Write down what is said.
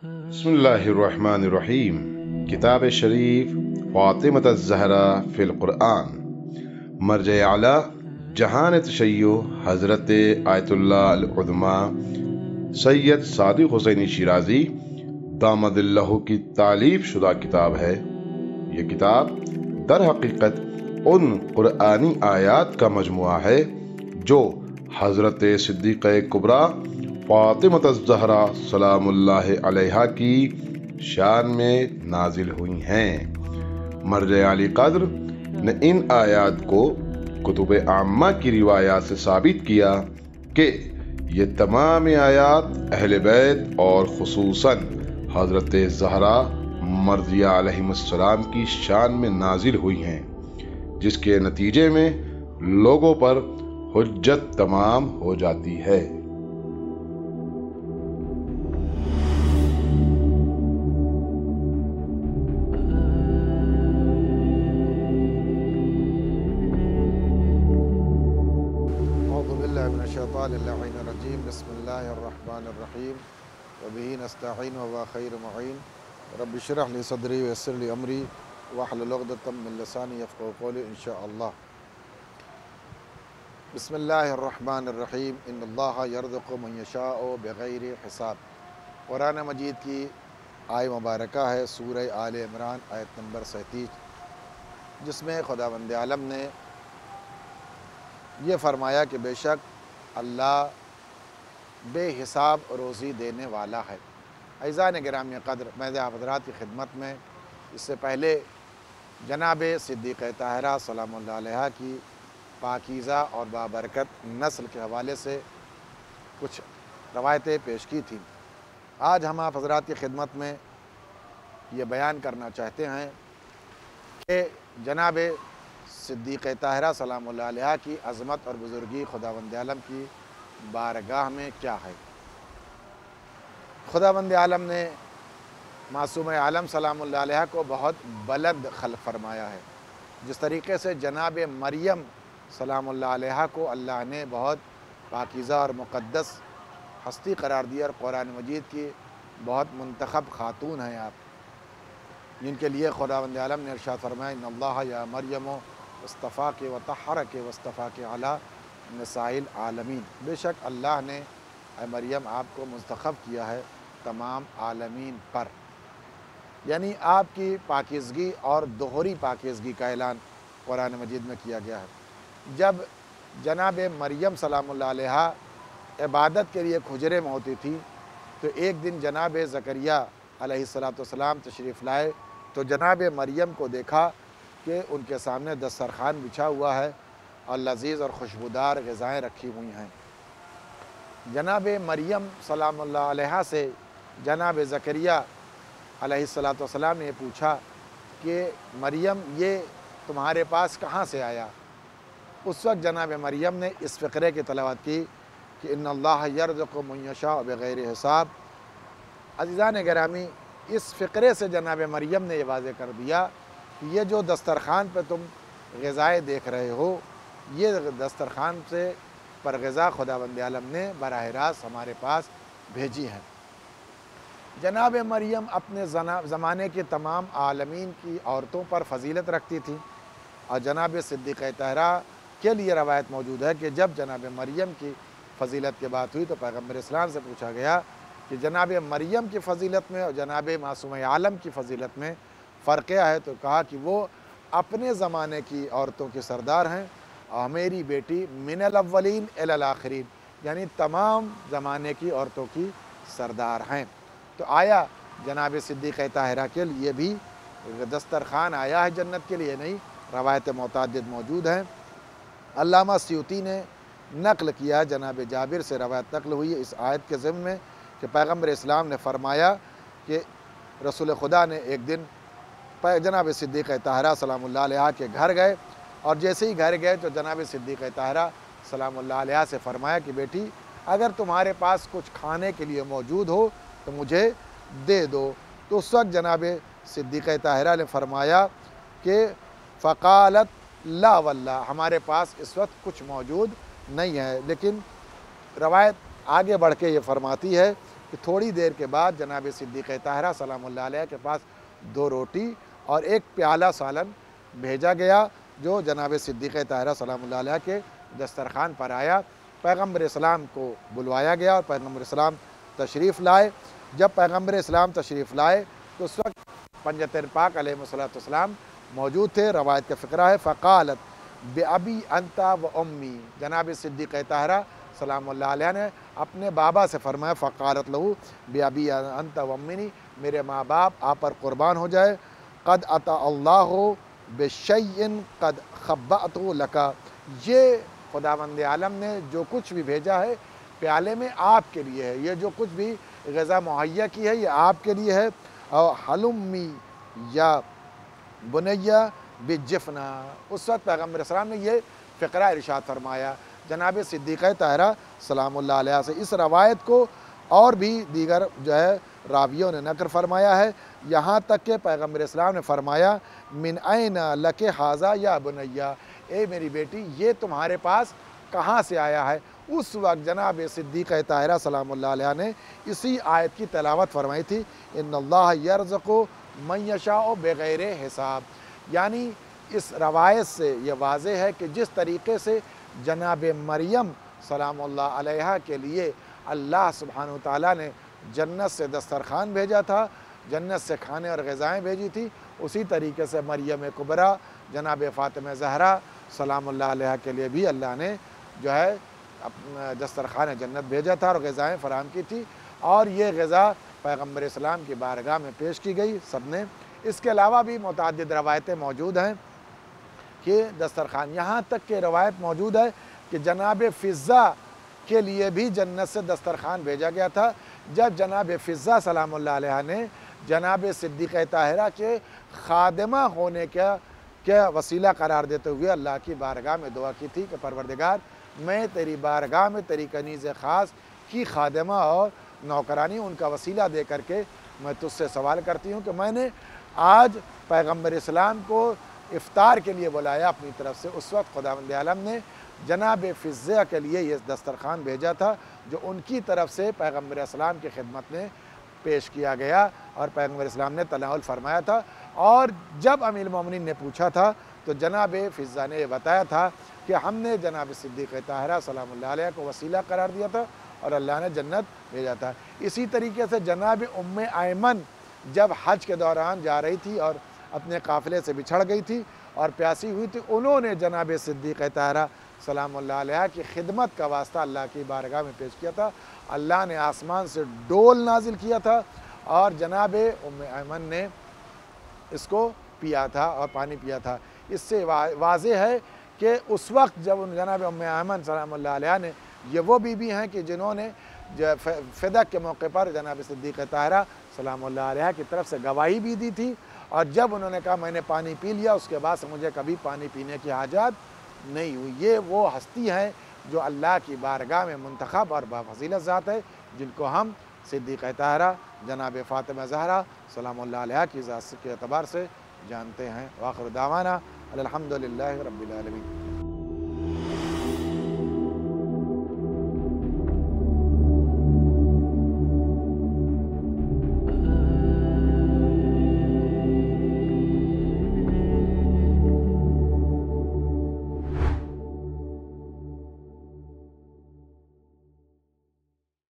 बिस्मिल्लाहिर्रहमानिर्रहीम। किताब शरीफ फातिमत ज़हरा फ़िल क़ुरआन। मर्ज आला जहान तशय्यो हज़रत आयतुल्लाह अल-उज़्मा सैयद सादिक़ हुसैनी शिराज़ी दामदिल्लाहु की तालीफ शुदा किताब है। ये किताब दर हकीकत उन कुरआनी आयात का मजमुआ है जो हज़रत सिद्दीक़ा कुबरा फातिमत ज़हरा सलामुल्लाह अलैहा की शान में नाजिल हुई हैं। मर्ज आली क़द्र ने इन आयात को कुतुब आम्मा की रिवायात से साबित किया कि ये तमाम आयात अहले बैत और खुसूसन हज़रत ज़हरा मर्ज़िया अलैहिस्सलाम की शान में नाजिल हुई हैं, जिसके नतीजे में लोगों पर हुज्जत तमाम हो जाती है। बिस्मिल्लाहिर्रहमानिर्रहीम वबिही नस्तईन व खैर मुईन रब्बि इश्रह ली सदरी व यस्सिर ली अमरी वहलुल उक़दतम मिन लिसानी यफ़क़हू क़ौली इंशाअल्लाह। बिस्मिल्लाहिर्रहमानिर्रहीम इन्नल्लाहा यर्ज़ुक़ु मन यशाअु बिग़ैरि हिसाब। कुरान मजीद की आय मुबारका है सूरह आले इमरान आयत नंबर 37, जिसमें खुदावंद आलम ने ये फरमाया कि बेशक अल्लाह बेहिसाब रोज़ी देने वाला है। अज़ीज़ान गिरामी क़द्र, मैं आप हज़रात की खिदमत में इससे पहले जनाब सिद्दीक़ा ताहिरा सलामुल्लाह अलैहा की पाकीज़ा और बाबरकत नस्ल के हवाले से कुछ रवायतें पेश की थी। आज हम आप हज़रात की खिदमत में ये बयान करना चाहते हैं कि जनाब सिद्दीक़ा ताहिरा सलामुल्लाह अलैहा की अज़मत और बुज़ुर्गी खुदावंद आलम की बारगाह में क्या है। खुदावंद आलम ने मासूम आलम सलामुल्लाह अलैहा को बहुत बुलंद खल्क़ फरमाया है। जिस तरीके से जनाब मरियम सलामुल्लाह अलैहा को अल्लाह ने बहुत पाकीज़ा और मुक़द्दस हस्ती करार दिया और कुरान मजीद की बहुत मुंतखब खातून हैं आप, जिनके लिए खुदावंद आलम ने इरशाद फरमाया इन्नल्लाह या मरियम इस्तफ़ाके व तहरके वस्तफ़ाके अला निसाइल आलमीन। बेशक अल्लाह ने मरियम आपको मुंतखब किया है तमाम आलमीन पर, यानी आपकी पाकीज़गी और दोहरी पाकीज़गी का ऐलान कुरान मजीद में किया गया है। जब जनाब मरियम सलामुल्लाह अलैहा इबादत के लिए हुजरे में होती थी तो एक दिन जनाब ज़करिया अलैहिस्सलाम तशरीफ़ लाए तो जनाब मरियम को देखा कि उनके सामने दस्तरखान बिछा हुआ है और लजीज़ और खुशबूदार ग़िज़ाएँ रखी हुई हैं। जनाब मरियम सलामुल्लाह अलैहा से जनाब ज़करिया अलैहिस्सलाम ने पूछा कि मरियम ये तुम्हारे पास कहाँ से आया। उस वक्त जनाब मरियम ने इस फ़िक्रे की तलावत की कि इन्नल्लाह यर्ज़ुक़ु मन यशाअ बिग़ैरि हिसाब। अज़ीज़ान गिरामी, इस फ़िक्रे से जनाब मरियम ने ये वाज़ेह कर दिया कि ये जो दस्तरखान पर तुम ग़िज़ाएँ देख रहे हो, ये दस्तरखान से पर ग़िज़ा खुदावंद आलम ने बराह रास्त हमारे पास भेजी हैं। जनाब मरियम अपने ज़माने के तमाम आलमीन की औरतों पर फ़जीलत रखती थी और जनाब सिद्दीक़ा ताहिरा के लिए रवायत मौजूद है कि जब जनाब मरियम की फ़जीलत की बात हुई तो पैगम्बर इस्लाम से पूछा गया कि जनाब मरियम की फ़जीलत में और जनाब मासूम आलम की फ़जीलत में फ़र्क क्या है। तो कहा कि वो अपने ज़माने की औरतों के सरदार हैं और मेरी बेटी मिनल अव्वलीन इलल आखिरीन, यानी तमाम ज़माने की औरतों की सरदार हैं। तो आया जनाब सिद्दीक़ा ताहिरा के लिए भी दस्तरखान आया है जन्नत के लिए, नहीं, रवायत मुतअद्दिद मौजूद हैं। अल्लामा सियूती ने नक़ल किया, जनाब जाबिर से रवायत नक़ल हुई इस आयत के ज़िम्न में कि पैगम्बर इस्लाम ने फरमाया कि रसूल खुदा ने एक दिन जनाब सिद्दीक़ा ताहिरा सलामुल्लाह अलैहा के घर गए और जैसे ही घर गए तो जनाब सिद्दीक़ा ताहिरा सलामुल्लाह अलैहा से फरमाया कि बेटी अगर तुम्हारे पास कुछ खाने के लिए मौजूद हो तो मुझे दे दो। तो उस वक्त जनाब सिद्दीक़ा ताहिरा ने फरमाया कि फ़क़ालत ला वल्लाह, हमारे पास इस वक्त कुछ मौजूद नहीं है। लेकिन रवायत आगे बढ़ के ये फरमाती है کہ تھوڑی دیر کے بعد جناب صدیقہ طاہرہ سلام اللہ علیہ کے پاس 2 روٹی اور 1 پیالہ سالن بھیجا گیا، جو جناب صدیقہ طاہرہ سلام اللہ علیہ کے دسترخوان پر آیا۔ پیغمبر اسلام کو بلوایا گیا اور پیغمبر اسلام تشریف لائے۔ جب پیغمبر اسلام تشریف لائے تو اس وقت پنجتین پاک علیہ السلام موجود تھے۔ روایت کا فقرہ ہے فقالت بِأَبِي أَنْتَ وَأُمِّي، جناب صدیقہ طاہرہ سلام اللہ علیہ نے اپنے بابا سے فرمایا فقالت لہو بِأَبِي أَنْتَ وَأُمِّي، میرے ماں باپ آپ پر قربان ہو جائے، قد عطا اللہ بِشَيْءٍ قد خبأتُ لَكَ، یہ خداوند عالم نے جو کچھ بھی بھیجا ہے پیالے میں آپ کے لیے ہے، یہ جو کچھ بھی غذا مہیا کی ہے یہ آپ کے لیے ہے۔ اور حلمی یا بنیہ بجفنا، اس وقت پیغمبر اسلام نے یہ فقرہ ارشاد فرمایا جناب صدیقہ طاہرہ سلام اللہ علیہ سے۔ اس روایت کو اور بھی دیگر جو ہے راویوں نے نقل فرمایا ہے، یہاں تک کہ پیغمبر اسلام نے فرمایا من این لک ھذا یا بنیہ، اے میری بیٹی یہ تمہارے پاس کہاں سے آیا ہے۔ اس وقت جناب صدیقہ طاہرہ سلام اللہ علیہ نے اسی آیت کی تلاوت فرمائی تھی ان اللہ یرزق من یشاء بغیر حساب، یعنی اس روایت سے یہ واضح ہے کہ جس طریقے سے جناب مریم سلام اللہ علیہ کے لیے اللہ سبحانہ وتعالیٰ نے جنت سے دسترخوان بھیجا تھا، جنت سے کھانے اور غذائیں بھیجی تھی، اسی طریقے سے مریم کبریٰ جناب فاطمہ زہرا سلام اللہ علیہ کے لیے بھی اللہ نے جو ہے اپنا دسترخوان جنت بھیجا تھا اور غذائیں فراہم کی تھی، اور یہ غذا پیغمبر اسلام کی بارگاہ میں پیش کی گئی سب نے۔ اس کے علاوہ بھی متعدد روایتیں موجود ہیں کہ دسترخوان، یہاں تک کہ روایت موجود ہے کہ جناب فضہ کے لیے بھی جنت سے دسترخوان بھیجا گیا تھا، جب جناب فضہ سلام اللہ علیہ نے جناب صدیقہ طاہرہ کے خادمہ ہونے کا وسیلہ قرار دیتے ہوئے اللہ کی بارگاہ میں دعا کی تھی کہ پروردگار میں تیری بارگاہ میں تیری کنیز خاص کی خادمہ اور نوکرانی ان کا وسیلہ دے کر کے میں تجھ سے سوال کرتی ہوں کہ میں نے آج پیغمبر اسلام کو افطار کے لیے بلایا اپنی طرف سے، اس وقت خداوند عالم نے جناب فضہ کے لیے یہ دسترخوان بھیجا تھا جو ان کی طرف سے پیغمبر اسلام کی خدمت میں پیش کیا گیا اور پیغمبر اسلام نے تناول فرمایا تھا۔ اور جب امیر المومنین نے پوچھا تھا تو جناب فضہ نے یہ بتایا تھا کہ ہم نے جناب صدیقہ طاہرہ سلام اللہ علیہ کو وسیلہ قرار دیا تھا اور اللہ نے جنت بھیجا تھا۔ اسی طریقے سے جناب ام ایمن جب حج کے دوران جا رہی تھی اور اپنے قافلے سے بچھڑ گئی تھی اور پیاسی ہوئی تھی، انہوں نے جناب صدیقہ طاہرہ سلام اللہ علیہ کی خدمت کا واسطہ اللہ کی بارگاہ میں پیش کیا تھا، اللہ نے آسمان سے ڈول نازل کیا تھا اور جناب ام ایمن نے اس کو پیا تھا اور پانی پیا تھا۔ اس سے واضح ہے کہ اس وقت جب جناب ام ایمن سلام اللہ علیہ نے، یہ وہ بیوی ہیں کہ جنہوں نے فدق کے موقع پر جناب صدیقہ طاہرہ سلام اللہ علیہ کی طرف سے گواہی بھی دی تھی، اور جب انہوں نے کہا میں نے پانی پی لیا اس کے بعد سے مجھے کبھی پانی پینے کی حاجت نہیں ہوئی۔ یہ وہ ہستی ہیں جو اللہ کی بارگاہ میں منتخب اور بافضیلت ذات ہے، جن کو ہم صدیقہ طاہرہ جناب فاطمہ زہرا سلام اللہ علیہ کی ذات کے اعتبار سے جانتے ہیں۔ وآخر دعوانا الحمدللہ رب العالمین۔